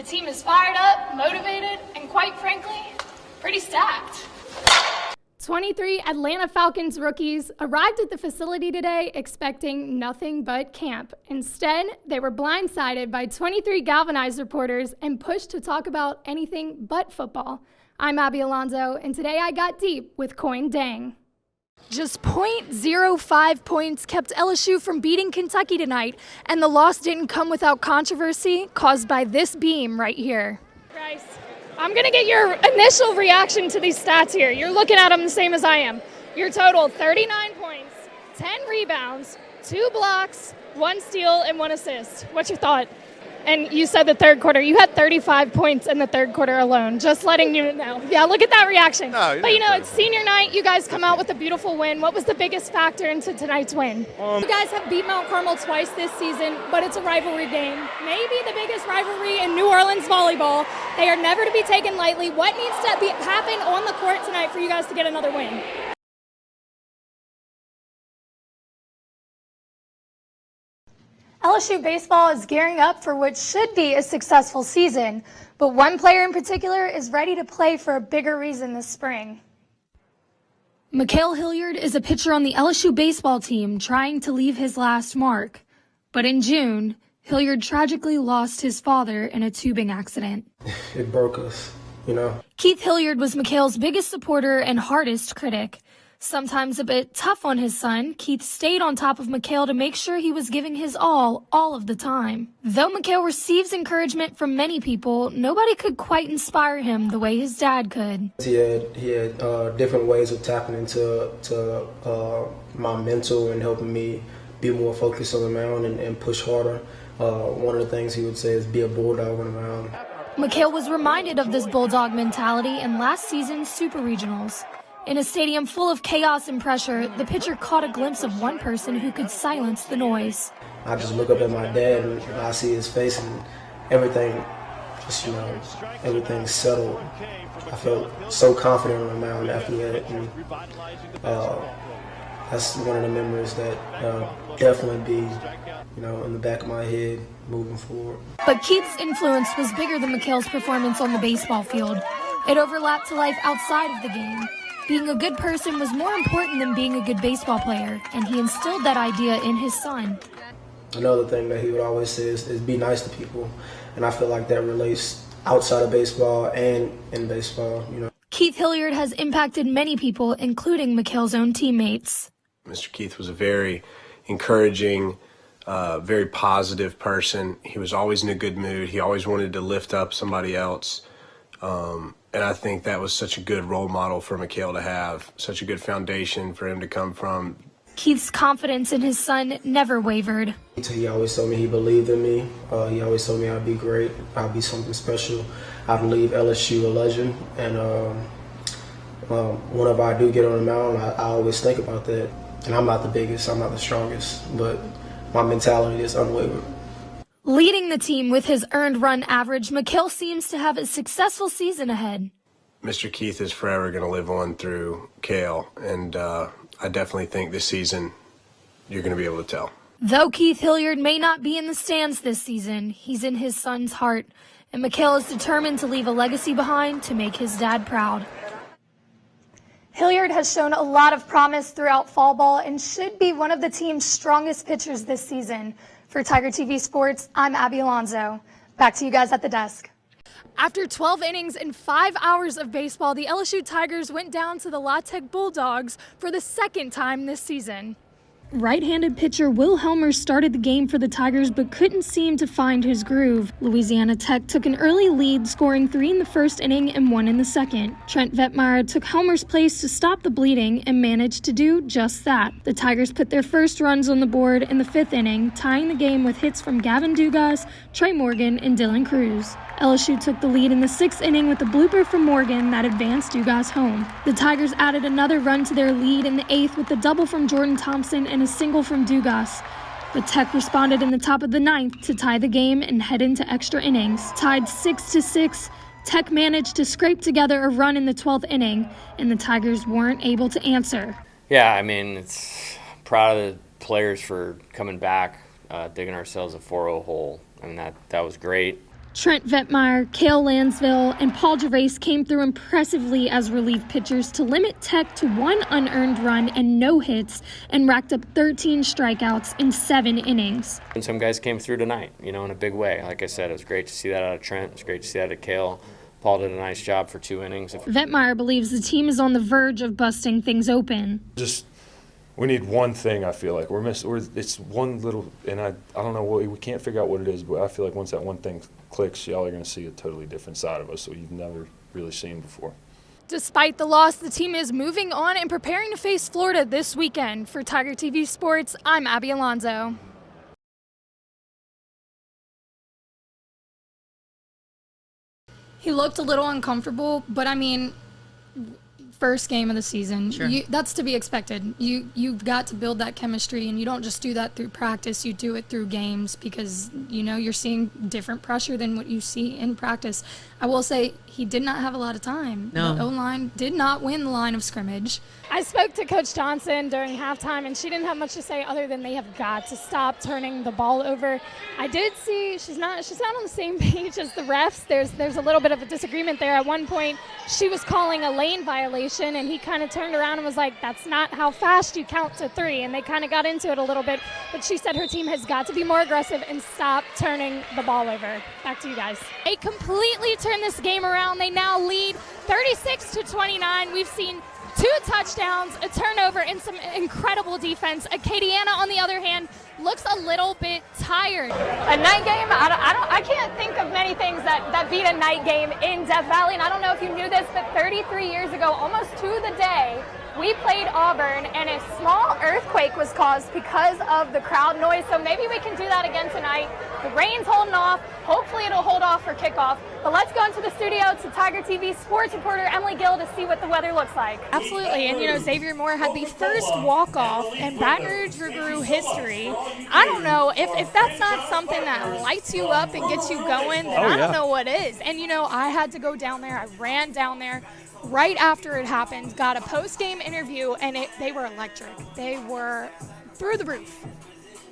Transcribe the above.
team is fired up, motivated, and quite frankly, pretty stacked. 23 Atlanta Falcons rookies arrived at the facility today expecting nothing but camp. Instead, they were blindsided by 23 Galvanized reporters and pushed to talk about anything but football. I'm Alonzo, and today I got deep with Coin Dang. Just .05 points kept LSU from beating Kentucky tonight, and the loss didn't come without controversy caused by this beam right here. Bryce, I'm going to get your initial reaction to these stats here. You're looking at them the same as I am. Your total, 39 points, 10 rebounds, 2 blocks, 1 steal, and 1 assist. What's your thought? And you said the third quarter. You had 35 points in the third quarter alone. Just letting you know. Yeah, look at that reaction. No, but, it's senior night. You guys come out with a beautiful win. What was the biggest factor into tonight's win? You guys have beat Mount Carmel twice this season, but it's a rivalry game. Maybe the biggest rivalry in New Orleans volleyball. They are never to be taken lightly. What needs to happen on the court tonight for you guys to get another win? LSU baseball is gearing up for what should be a successful season, but one player in particular is ready to play for a bigger reason this spring. Mikal Hilliard is a pitcher on the LSU baseball team trying to leave his last mark. But in June, Hilliard tragically lost his father in a tubing accident. It broke us, Keith Hilliard was Mikal's biggest supporter and hardest critic. Sometimes a bit tough on his son, Keith stayed on top of Mikal to make sure he was giving his all of the time. Though Mikal receives encouragement from many people, nobody could quite inspire him the way his dad could. He had different ways of tapping into my mental and helping me be more focused on the mound and push harder. One of the things he would say is be a bulldog on the mound. Mikal was reminded of this bulldog mentality in last season's Super Regionals. In a stadium full of chaos and pressure, the pitcher caught a glimpse of one person who could silence the noise. I just look up at my dad and I see his face and everything, everything's settled. I felt so confident on the mound after that. And, that's one of the memories that definitely be, in the back of my head moving forward. But Keith's influence was bigger than Mikal's performance on the baseball field. It overlapped to life outside of the game. Being a good person was more important than being a good baseball player, and he instilled that idea in his son. Another thing that he would always say is be nice to people, and I feel like that relates outside of baseball and in baseball. Keith Hilliard has impacted many people, including Mikal's own teammates. Mr. Keith was a very encouraging, very positive person. He was always in a good mood. He always wanted to lift up somebody else. And I think that was such a good role model for Mikal to have, such a good foundation for him to come from. Keith's confidence in his son never wavered. He always told me he believed in me. He always told me I'd be great, I'd be something special. I'd leave LSU a legend. And whenever I do get on the mound, I always think about that. And I'm not the biggest, I'm not the strongest, but my mentality is unwavering. Leading the team with his earned run average, Mikal seems to have a successful season ahead. Mr. Keith is forever going to live on through Kale, and I definitely think this season you're going to be able to tell. Though Keith Hilliard may not be in the stands this season, he's in his son's heart, and Mikal is determined to leave a legacy behind to make his dad proud. Hilliard has shown a lot of promise throughout fall ball and should be one of the team's strongest pitchers this season. For Tiger TV Sports, I'm Alonzo. Back to you guys at the desk. After 12 innings and 5 hours of baseball, the LSU Tigers went down to the La Tech Bulldogs for the second time this season. Right-handed pitcher Will Helmer started the game for the Tigers but couldn't seem to find his groove. Louisiana Tech took an early lead, scoring 3 in the first inning and 1 in the second. Trent Vetmeyer took Helmer's place to stop the bleeding and managed to do just that. The Tigers put their first runs on the board in the 5th inning, tying the game with hits from Gavin Dugas, Trey Morgan, and Dylan Cruz. LSU took the lead in the 6th inning with a blooper from Morgan that advanced Dugas home. The Tigers added another run to their lead in the 8th with a double from Jordan Thompson and a single from Dugas. But Tech responded in the top of the 9th to tie the game and head into extra innings. Tied 6-6, Tech managed to scrape together a run in the 12th inning, and the Tigers weren't able to answer. Yeah, it's proud of the players for coming back, digging ourselves a 4-0 hole. That was great. Trent Vetmeyer, Cale Lansville, and Paul Gervais came through impressively as relief pitchers to limit Tech to 1 unearned run and no hits, and racked up 13 strikeouts in 7 innings. And some guys came through tonight, in a big way. Like I said, it was great to see that out of Trent. It was great to see that out of Cale. Paul did a nice job for 2 innings. Vetmeyer believes the team is on the verge of busting things open. We need one thing. I feel like it's one little, and I don't know what, we can't figure out what it is, but I feel like once that one thing clicks, y'all are going to see a totally different side of us that you've never really seen before. Despite the loss, the team is moving on and preparing to face Florida this weekend. For Tiger TV Sports, I'm Abby Alonzo. He looked a little uncomfortable, but I mean, first game of the season, Sure. That's to be expected. You've got to build that chemistry, and you don't just do that through practice. You do it through games because you're seeing different pressure than what you see in practice. I will say he did not have a lot of time. No. The O-line did not win the line of scrimmage. I spoke to Coach Johnson during halftime, and she didn't have much to say other than they have got to stop turning the ball over. I did see she's not on the same page as the refs. There's a little bit of a disagreement there. At one point, she was calling a lane violation, and he kind of turned around and was like, "That's not how fast you count to 3." And they kind of got into it a little bit. But she said her team has got to be more aggressive and stop turning the ball over. Back to you guys. They completely turned this game around. They now lead 36-29. We've seen 2 touchdowns, a turnover, and some incredible defense. Acadiana, on the other hand, looks a little bit tired. A night game, I can't think of many things that beat a night game in Death Valley, and I don't know if you knew this, but 33 years ago, almost to the day, we played Auburn, and a small earthquake was caused because of the crowd noise, so maybe we can do that again tonight. The rain's holding off. Hopefully it'll hold off for kickoff. But let's go into the studio to Tiger TV sports reporter Emily Gill to see what the weather looks like. Absolutely, and Xavier Moore had the first walk-off in Baton Rouge Rougarou history. I don't know, if that's not something that lights you up and gets you going, then I don't know what is. And I had to go down there. I ran down there right after it happened, got a post-game interview, and they were electric. They were through the roof.